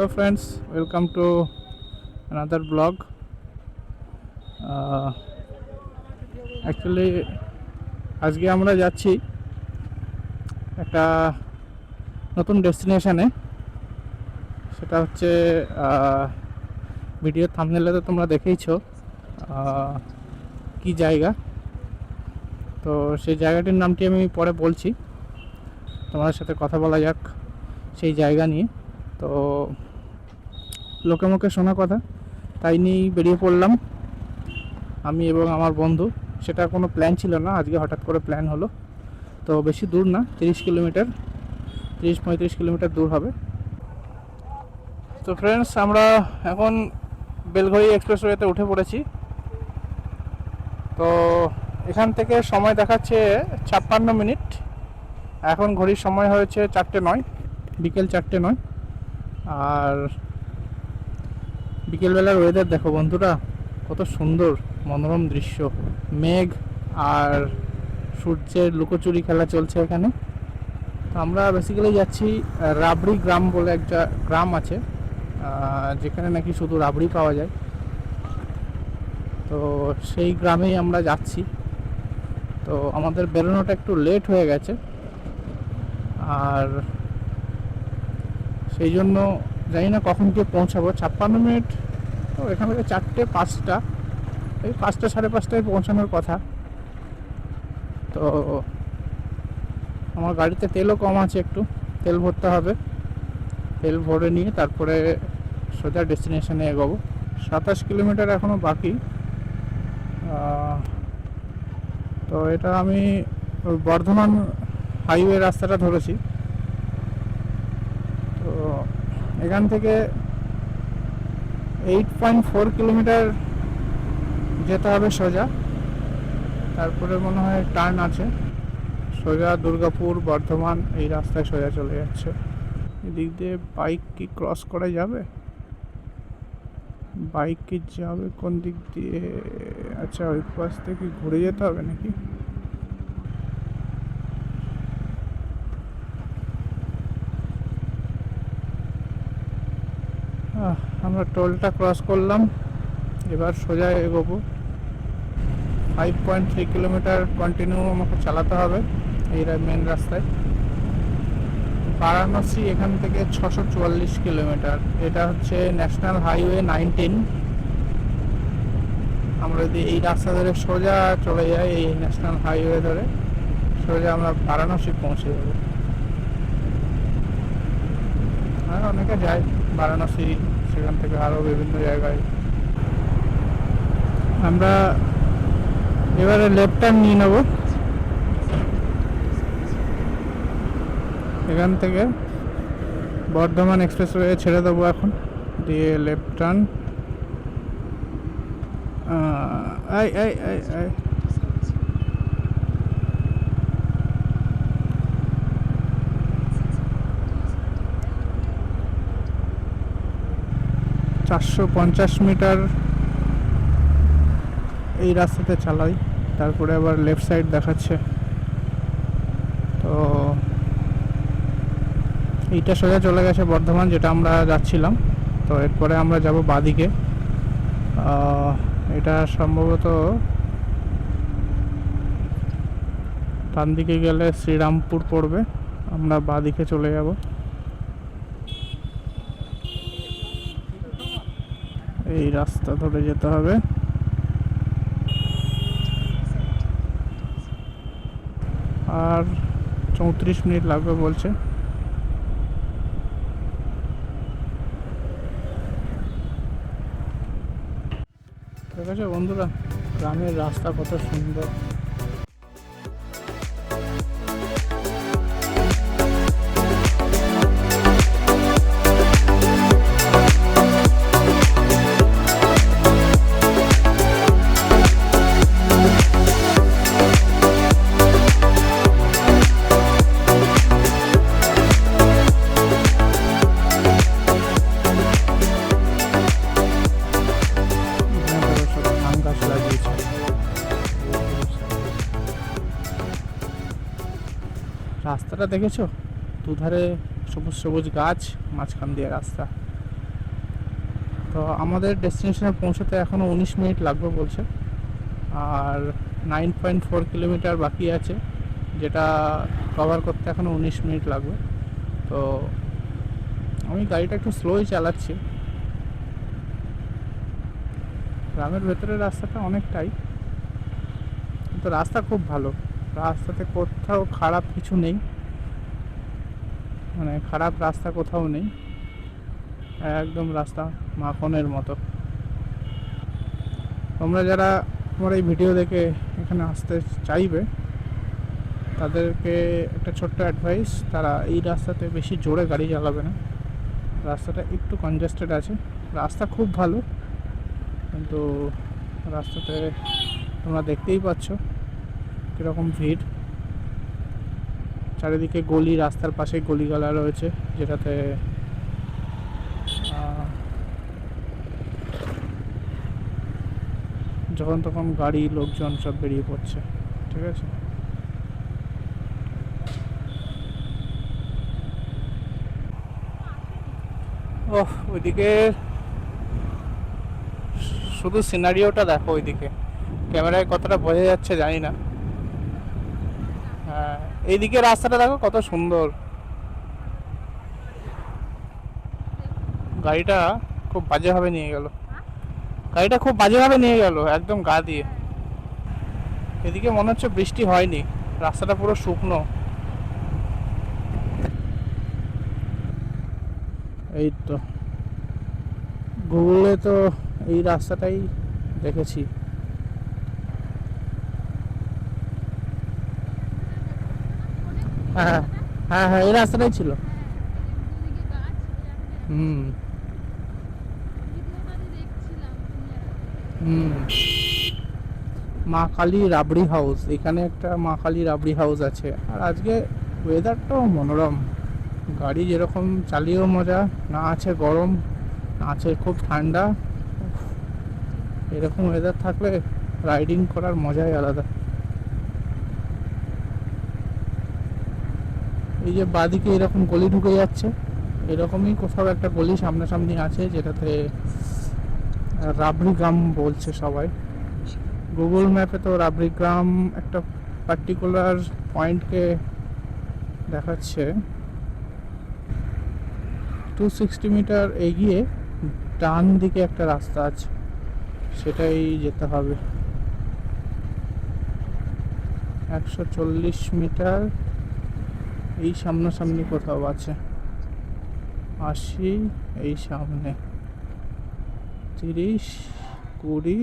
Hello friends, welcome to another vlog. Actually আজকে আমরা যাচ্ছি একটা নতুন ডেস্টিনেশনে। সেটা হচ্ছে ভিডিও থাম্বনেলে তো তোমরা দেখেইছো কি জায়গা। তো সেই জায়গাটির নামটি আমি পরে বলছি, তোমাদের সাথে কথা বলা যাক সেই জায়গা নিয়ে। তো লোকে মুখে শোনা কথা, তাই নিয়েই বেরিয়ে পড়লাম আমি এবং আমার বন্ধু। সেটা কোনো প্ল্যান ছিল না, আজকে হঠাৎ করে প্ল্যান হলো। তো বেশি দূর না, 30-35 কিলোমিটার দূর হবে। তো ফ্রেন্ডস, আমরা এখন বেলঘড়ি এক্সপ্রেসওয়েতে উঠে পড়েছি। তো এখান থেকে সময় দেখাচ্ছে 56 মিনিট। এখন ঘড়ির সময় হয়েছে 4:09, বিকেল 4:09। আর বিকেলবেলার ওয়েদার দেখো বন্ধুরা, কত সুন্দর মনোরম দৃশ্য। মেঘ আর সূর্যের লুকোচুরি খেলা চলছে এখানে। তো আমরা বেসিক্যালি যাচ্ছি রাবড়ি গ্রাম বলে একটা গ্রাম আছে, যেখানে নাকি শুধু রাবড়ি পাওয়া যায়। তো সেই গ্রামেই আমরা যাচ্ছি। তো আমাদের বেরোনোটা একটু লেট হয়ে গেছে, আর সেই জন্য জানি না কখন গিয়ে পৌঁছাবো। 56 মিনিট, তো এখান থেকে 4:05, এই 5টা 5:30টায় পৌঁছানোর কথা। তো আমার গাড়িতে তেলও কম আছে, একটু তেল ভরতে হবে। তেল ভরে নিয়ে তারপরে সোজা ডেস্টিনেশনে এগোবো। 27 কিলোমিটার এখনও বাকি। তো এটা আমি বর্ধমান হাইওয়ে রাস্তাটা ধরেছি। তো এখান থেকে 8.4 কিলোমিটার যেতে হবে সোজা। তারপরে মনে হয় টার্ন আছে, সোজা দুর্গাপুর বর্ধমান এই রাস্তায় সোজা চলে যাচ্ছে। এদিক দিয়ে বাইক কি ক্রস করা যাবে? বাইক কি যাবে কোন দিক দিয়ে? আচ্ছা, ওই পাশ থেকে ঘুরে যেতে হবে নাকি? আমরা টোলটা ক্রস করলাম, এবার সোজা এগোবো। 5.3 কিলোমিটার কন্টিনিউ আমাকে চালাতে হবে এই মেন রাস্তায়। বারাণসী এখান থেকে 644 কিলোমিটার। এটা হচ্ছে ন্যাশনাল হাইওয়ে 19। আমরা যদি এই রাস্তা ধরে সোজা চলে যাই, এই ন্যাশনাল হাইওয়ে ধরে সোজা আমরা বারাণসী পৌঁছে যাবো। হ্যাঁ, অনেকে যায় বারাণসী, সেখান থেকে আরও বিভিন্ন জায়গায়। আমরা এবারে লেফট টার্ন নিয়ে নেব এখান থেকে। বর্ধমান এক্সপ্রেসওয়ে ছেড়ে দেবো এখন, দিয়ে লেফট টার্ন। আই আই আই আই 450 মিটার এই রাস্তাতে চালাই, তারপরে আবার লেফট সাইড দেখাচ্ছে। তো এইটা সোজা চলে গেছে বর্ধমান, যেটা আমরা যাচ্ছিলাম। তো এরপরে আমরা যাব বাদিকে। এটা সম্ভবত ডান দিকে গেলে শ্রীরামপুর পড়বে, আমরা বাদিকে চলে যাব। এই রাস্তা ধরে যেতে হবে। আর 34 মিনিট লাগবে বলছে। ঠিক আছে বন্ধুরা, গ্রামের রাস্তা কত সুন্দর। রাস্তাটা দেখেছো? দুধারে সবুজ সবুজ গাছ, মাঝখান দিয়ে রাস্তা। তো আমাদের ডেস্টিনেশনে পৌঁছতে এখনও 19 মিনিট লাগবে বলছে, আর 9.4 কিলোমিটার বাকি আছে, যেটা কভার করতে এখনও 19 মিনিট লাগবে। তো আমি গাড়িটা একটু স্লোই চালাচ্ছি। গ্রামের ভেতরের রাস্তাটা অনেকটাই, কিন্তু রাস্তা খুব ভালো, রাস্তাতে কোথাও খারাপ কিছু নেই, মানে খারাপ রাস্তা কোথাও নেই, একদম রাস্তা মাখনের মতো। তোমরা যারা আমার এই ভিডিও দেখে এখানে আসতে চাইবে তাদেরকে একটা ছোট্ট অ্যাডভাইস, তারা এই রাস্তাতে বেশি জোরে গাড়ি চালাবে না, রাস্তাটা একটু কনজেস্টেড আছে। রাস্তা খুব ভালো, কিন্তু রাস্তাতে তোমরা দেখতেই পাচ্ছ কীরকম ভিড়, চারিদিকে গলি, রাস্তার পাশে গলিগালা রয়েছে, যেটাতে যখন তখন গাড়ি লোকজন সব বেরিয়ে পড়ছে। ঠিক আছে, ওহ ওইদিকে শুধু সিনারিওটা দেখো, ওইদিকে ক্যামেরায় কতটা বোঝা যাচ্ছে জানি না। হ্যাঁ, এইদিকে রাস্তাটা দেখো কত সুন্দর। গাড়িটা খুব বাজেভাবে নিয়ে গেল, গাড়িটা খুব বাজেভাবে নিয়ে গেল একদম গা দিয়ে। এদিকে মনে হচ্ছে বৃষ্টি হয়নি, রাস্তাটা পুরো শুকনো। এই তো গুগলে তো এই রাস্তাটাই দেখেছি। হ্যাঁ হ্যাঁ হ্যাঁ, এই রাস্তাটাই ছিল। হুম হুম, মা কালী রাবড়ি হাউস, এখানে একটা মা কালী রাবড়ি হাউস আছে। আর আজকে ওয়েদারটাও মনোরম, গাড়ি যেরকম চালিয়েও মজা, না আছে গরম, না আছে খুব ঠান্ডা। এরকম ওয়েদার থাকলে রাইডিং করার মজাই আলাদা। এই যে বাদিকে এরকম গলি ঢুকে যাচ্ছে, এরকমই কোথাও একটা গলি সামনাসামনি আছে, যেটাতে রাবড়ি গ্রাম বলছে সবাই। গুগল ম্যাপে তো রাবড়ি গ্রাম একটা পার্টিকুলার পয়েন্টকে দেখাচ্ছে। 260 মিটার এগিয়ে ডান দিকে একটা রাস্তা আছে, সেটাই যেতে হবে। 140 মিটার এই সামনাসামনি কোথাও আছে। 80 এই সামনে, 30, 20।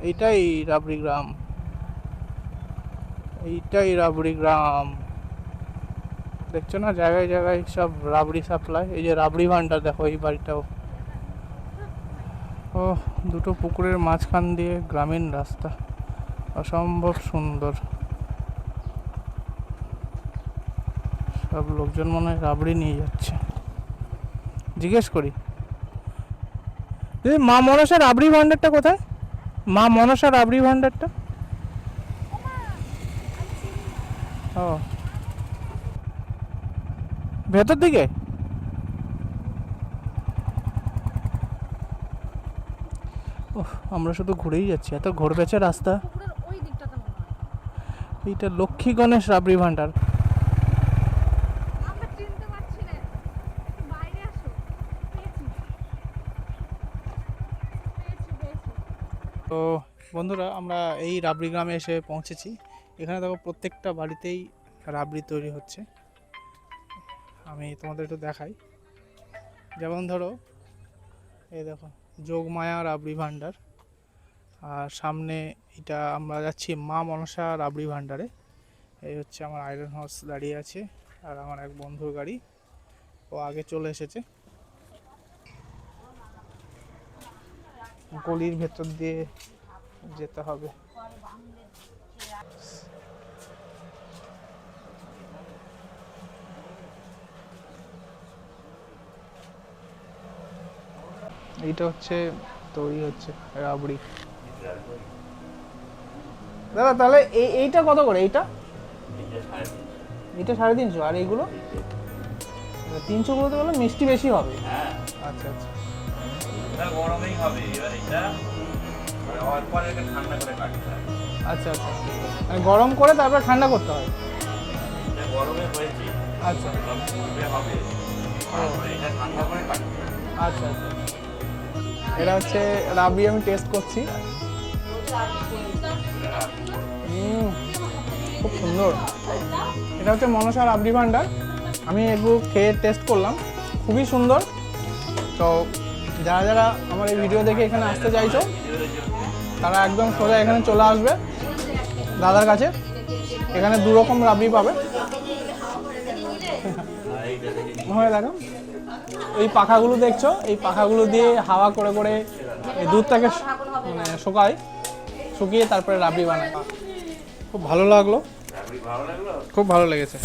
এইটাই রাবড়ি গ্রাম, এইটাই রাবড়ি গ্রাম। দেখছো না জায়গায় জায়গায় সব রাবড়ি সাপ্লাই। এই যে রাবড়ি ভান্ডার দেখো, এই বাড়িটাও। ও, দুটো পুকুরের মাঝখান দিয়ে গ্রামীণ রাস্তা, অসম্ভব সুন্দর। সব লোকজন মনে হয় রাবড়ি নিয়ে যাচ্ছে। জিজ্ঞেস করি, মা মনসা রাবড়ি ভান্ডারটা কোথায়? মা মনসা রাবড়ি ভান্ডারটা? ও, ভেতর দিকে। ও, আমরা শুধু ঘুরেই যাচ্ছি, এত ঘোরবেছে রাস্তা। এইটা লক্ষ্মী গণেশ রাবড়ি ভান্ডার। তো বন্ধুরা, আমরা এই রাবড়ি গ্রামে এসে পৌঁছেছি। এখানে দেখো প্রত্যেকটা বাড়িতেই রাবড়ি তৈরি হচ্ছে। আমি তোমাদের একটু দেখাই। যেমন ধরো এই দেখো, যোগমায়া রাবড়ি ভান্ডার। আর সামনে এটা আমরা যাচ্ছি মা মনসা রাবড়ি ভান্ডারে। এই হচ্ছে আমার আয়রন হাউস দাঁড়িয়ে আছে, আর আমার এক বন্ধুর গাড়ি, ও আগে চলে এসেছে। গলির ভেতর দিয়ে যেতে হবে। এইটা হচ্ছে তৈরি হচ্ছে রাবড়ি। দাদা তাহলে এইটা কত করে? এইটা এটা 350, আর এইগুলো 300 গুলোতে বলে মিষ্টি বেশি হবে। হ্যাঁ, আচ্ছা আচ্ছা এটা গরমেই হবে। এবার এটা অল্প আর এটা ঠান্ডা করে কাটতে হয়। আচ্ছা আচ্ছা, মানে গরম করে তারপর ঠান্ডা করতে হয়। এটা গরমে হয়েছে, আচ্ছা সব ফুটে হবে, তারপরে এটা ঠান্ডা করে কাটতে হয়। আচ্ছা আচ্ছা, এটা হচ্ছে রাবড়ি, আমি টেস্ট করছি। খুব সুন্দর। এটা হচ্ছে মনসা রাবড়ি ভান্ডার, আমি একটু খেয়ে টেস্ট করলাম, খুবই সুন্দর। তো যারা যারা আমার এই ভিডিও দেখে এখানে আসতে চাইছো তারা একদম সোজা এখানে চলে আসবে দাদার কাছে। এখানে 2 রকম রাবড়ি পাবে। হয়ে দেখো এই পাখাগুলো দেখছো, এই পাখাগুলো দিয়ে হাওয়া করে করে এই দুধটাকে মানে শুকিয়ে তারপরে রাবড়ি বানায়। খুব ভালো লাগলো, ভালো লাগলো। খুব ভালো লেগেছে।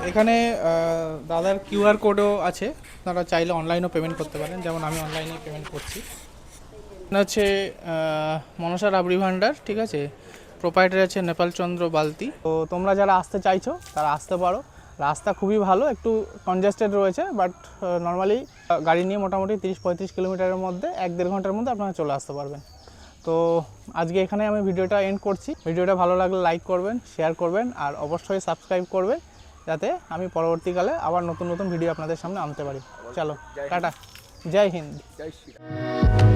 এখানে দাদার কিউআর কোডও আছে, আপনারা চাইলে অনলাইনেও পেমেন্ট করতে পারেন, যেমন আমি অনলাইনে পেমেন্ট করছি। এটা হচ্ছে মনসা রাবড়ি ভান্ডার, ঠিক আছে। প্রোপাইটার আছে নেপাল চন্দ্র বালতি। তো তোমরা যারা আসতে চাইছো তারা আসতে পারো। রাস্তা খুবই ভালো, একটু কনজেস্টেড রয়েছে, বাট নর্মালি গাড়ি নিয়ে মোটামুটি 30-35 কিলোমিটারের মধ্যে 1-1.5 ঘন্টার মধ্যে আপনারা চলে আসতে পারবেন। তো আজকে এখানে আমি ভিডিওটা এন্ড করছি। ভিডিওটা ভালো লাগলে লাইক করবেন, শেয়ার করবেন, আর অবশ্যই সাবস্ক্রাইব করবেন, যাতে আমি পরবর্তীকালে আবার নতুন নতুন ভিডিও আপনাদের সামনে আনতে পারি। চলো টাটা, জয় হিন্দ, জয় শ্রী রাম।